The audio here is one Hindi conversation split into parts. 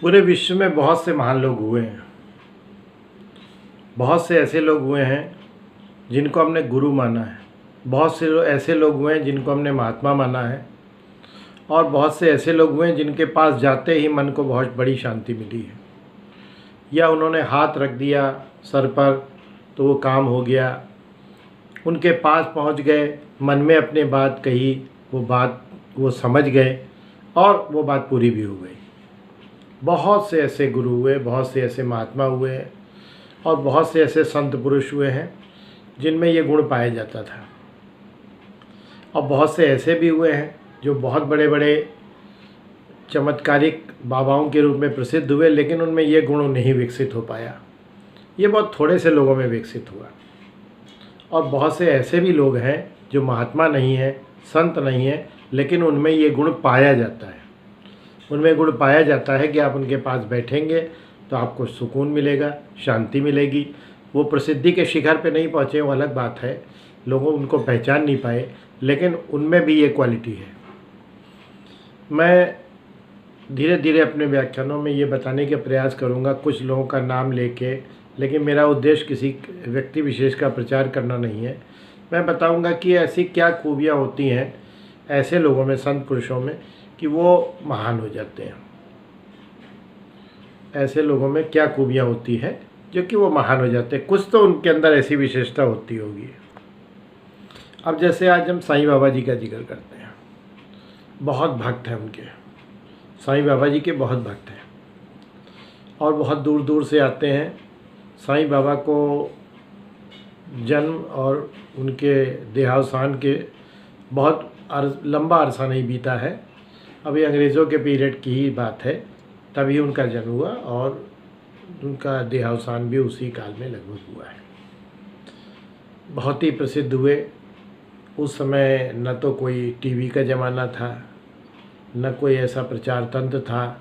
पूरे विश्व में बहुत से महान लोग हुए हैं। बहुत से ऐसे लोग हुए हैं जिनको हमने गुरु माना है। बहुत से ऐसे लोग हुए हैं जिनको हमने महात्मा माना है। और बहुत से ऐसे लोग हुए हैं जिनके पास जाते ही मन को बहुत बड़ी शांति मिली है, या उन्होंने हाथ रख दिया सर पर तो वो काम हो गया। उनके पास पहुंच गए, मन में अपने बात कही, वो समझ गए और वो बात पूरी भी हो गई। बहुत से ऐसे गुरु हुए, बहुत से ऐसे महात्मा हुए हैं और बहुत से ऐसे संत पुरुष हुए हैं जिनमें ये गुण पाया जाता था। और बहुत से ऐसे भी हुए हैं जो बहुत बड़े बड़े चमत्कारिक बाबाओं के रूप में प्रसिद्ध हुए, लेकिन उनमें ये गुण नहीं विकसित हो पाया। ये बहुत थोड़े से लोगों में विकसित हुआ। और बहुत से ऐसे भी लोग हैं जो महात्मा नहीं हैं, संत नहीं हैं, लेकिन उनमें ये गुण पाया जाता है। उनमें गुण पाया जाता है कि आप उनके पास बैठेंगे तो आपको सुकून मिलेगा, शांति मिलेगी। वो प्रसिद्धि के शिखर पे नहीं पहुँचे, वो अलग बात है, लोगों उनको पहचान नहीं पाए, लेकिन उनमें भी ये क्वालिटी है। मैं धीरे धीरे अपने व्याख्यानों में ये बताने के प्रयास करूँगा, कुछ लोगों का नाम लेके, लेकिन मेरा उद्देश्य किसी व्यक्ति विशेष का प्रचार करना नहीं है। मैं बताऊँगा कि ऐसी क्या खूबियाँ होती हैं ऐसे लोगों में, संत पुरुषों में, कि वो महान हो जाते हैं। ऐसे लोगों में क्या खूबियाँ होती हैं जो कि वो महान हो जाते हैं। कुछ तो उनके अंदर ऐसी विशेषता होती होगी। अब जैसे आज हम साईं बाबा जी का जिक्र करते हैं, बहुत भक्त हैं उनके, साईं बाबा जी के बहुत भक्त हैं और बहुत दूर दूर से आते हैं। साईं बाबा को जन्म और उनके देहावसान के बहुत लंबा अरसा नहीं बीता है। अभी अंग्रेज़ों के पीरियड की ही बात है, तभी उनका जन्म हुआ और उनका देहावसान भी उसी काल में लगभग हुआ है। बहुत ही प्रसिद्ध हुए। उस समय न तो कोई टीवी का ज़माना था, न कोई ऐसा प्रचार तंत्र था,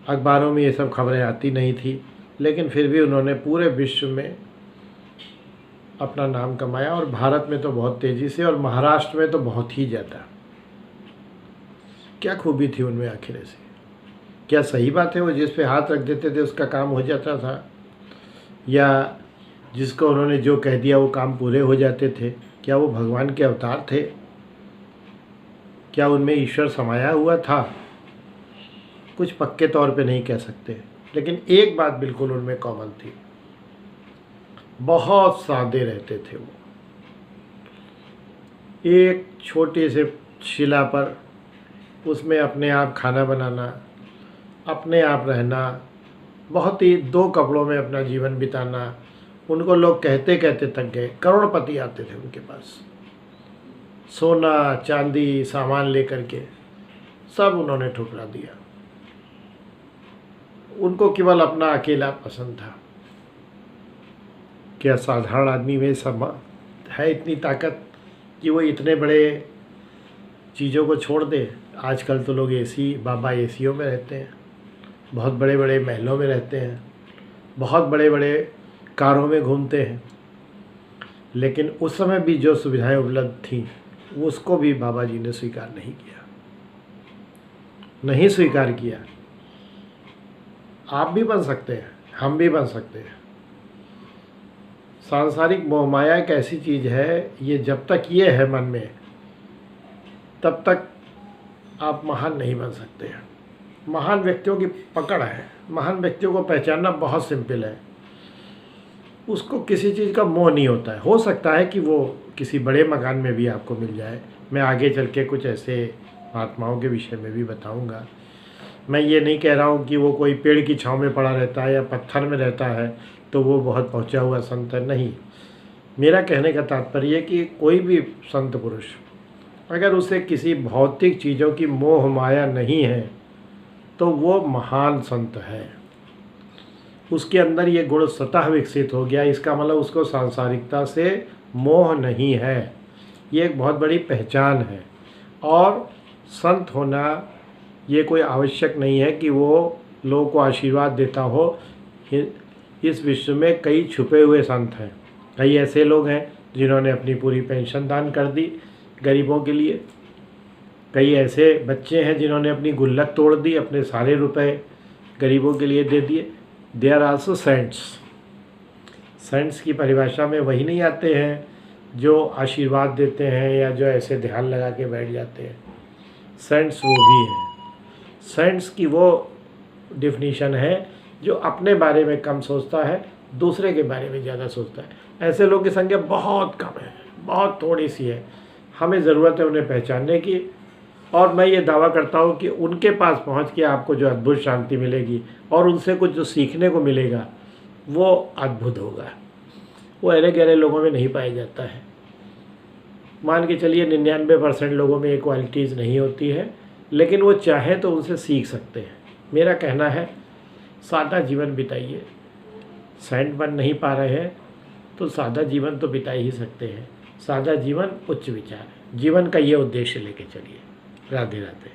अखबारों में ये सब खबरें आती नहीं थी, लेकिन फिर भी उन्होंने पूरे विश्व में अपना नाम कमाया। और भारत में तो बहुत तेज़ी से, और महाराष्ट्र में तो बहुत ही ज़्यादा। क्या खूबी थी उनमें आखिर ऐसी? क्या सही बात है वो जिस पे हाथ रख देते थे उसका काम हो जाता था, या जिसको उन्होंने जो कह दिया वो काम पूरे हो जाते थे? क्या वो भगवान के अवतार थे? क्या उनमें ईश्वर समाया हुआ था? कुछ पक्के तौर पे नहीं कह सकते, लेकिन एक बात बिल्कुल उनमें कॉमन थी, बहुत सादे रहते थे वो। एक छोटे से शिला पर उसमें अपने आप खाना बनाना, अपने आप रहना, बहुत ही 2 कपड़ों में अपना जीवन बिताना। उनको लोग कहते कहते थक गए। करोड़पति आते थे उनके पास, सोना चांदी सामान लेकर के, सब उन्होंने ठुकरा दिया। उनको केवल अपना अकेला पसंद था। क्या साधारण आदमी में सब है इतनी ताकत कि वो इतने बड़े चीज़ों को छोड़ दे? आजकल तो लोग एसी, बाबा एसीओं में रहते हैं, बहुत बड़े बड़े महलों में रहते हैं, बहुत बड़े बड़े कारों में घूमते हैं, लेकिन उस समय भी जो सुविधाएं उपलब्ध थीं उसको भी बाबा जी ने स्वीकार नहीं किया, नहीं स्वीकार किया। आप भी बन सकते हैं, हम भी बन सकते हैं। सांसारिक मोहमाया एक ऐसी चीज़ है, ये जब तक ये है मन में, तब तक आप महान नहीं बन सकते हैं। महान व्यक्तियों की पकड़ है, महान व्यक्तियों को पहचानना बहुत सिंपल है। उसको किसी चीज़ का मोह नहीं होता है। हो सकता है कि वो किसी बड़े मकान में भी आपको मिल जाए। मैं आगे चल के कुछ ऐसे महात्माओं के विषय में भी बताऊंगा। मैं ये नहीं कह रहा हूँ कि वो कोई पेड़ की छांव में पड़ा रहता है या पत्थर में रहता है तो वो बहुत पहुँचा हुआ संत है, नहीं। मेरा कहने का तात्पर्य है कि कोई भी संत पुरुष अगर उसे किसी भौतिक चीज़ों की मोह माया नहीं है तो वो महान संत है। उसके अंदर ये गुण स्वतः विकसित हो गया, इसका मतलब उसको सांसारिकता से मोह नहीं है। ये एक बहुत बड़ी पहचान है। और संत होना ये कोई आवश्यक नहीं है कि वो लोगों को आशीर्वाद देता हो। इस विश्व में कई छुपे हुए संत हैं। कई ऐसे लोग हैं जिन्होंने अपनी पूरी पेंशन दान कर दी गरीबों के लिए। कई ऐसे बच्चे हैं जिन्होंने अपनी गुल्लक तोड़ दी, अपने सारे रुपए गरीबों के लिए दे दिए। They are also saints. Saints की परिभाषा में वही नहीं आते हैं जो आशीर्वाद देते हैं या जो ऐसे ध्यान लगा के बैठ जाते हैं। सेंट्स वो भी हैं। सेंट्स की वो डिफिनीशन है जो अपने बारे में कम सोचता है, दूसरे के बारे में ज़्यादा सोचता है। ऐसे लोगों की संख्या बहुत कम है, बहुत थोड़ी सी है। हमें ज़रूरत है उन्हें पहचानने की, और मैं ये दावा करता हूँ कि उनके पास पहुँच के आपको जो अद्भुत शांति मिलेगी और उनसे कुछ जो सीखने को मिलेगा वो अद्भुत होगा। वो अरे गहरे लोगों में नहीं पाया जाता है। मान के चलिए 99% लोगों में ये क्वालिटीज़ नहीं होती है, लेकिन वो चाहे तो उनसे सीख सकते हैं। मेरा कहना है सादा जीवन बिताइए। सेंट बन नहीं पा रहे हैं तो सादा जीवन तो बिता ही सकते हैं। सादा जीवन उच्च विचार है। जीवन का ये उद्देश्य लेके चलिए। राधे राधे।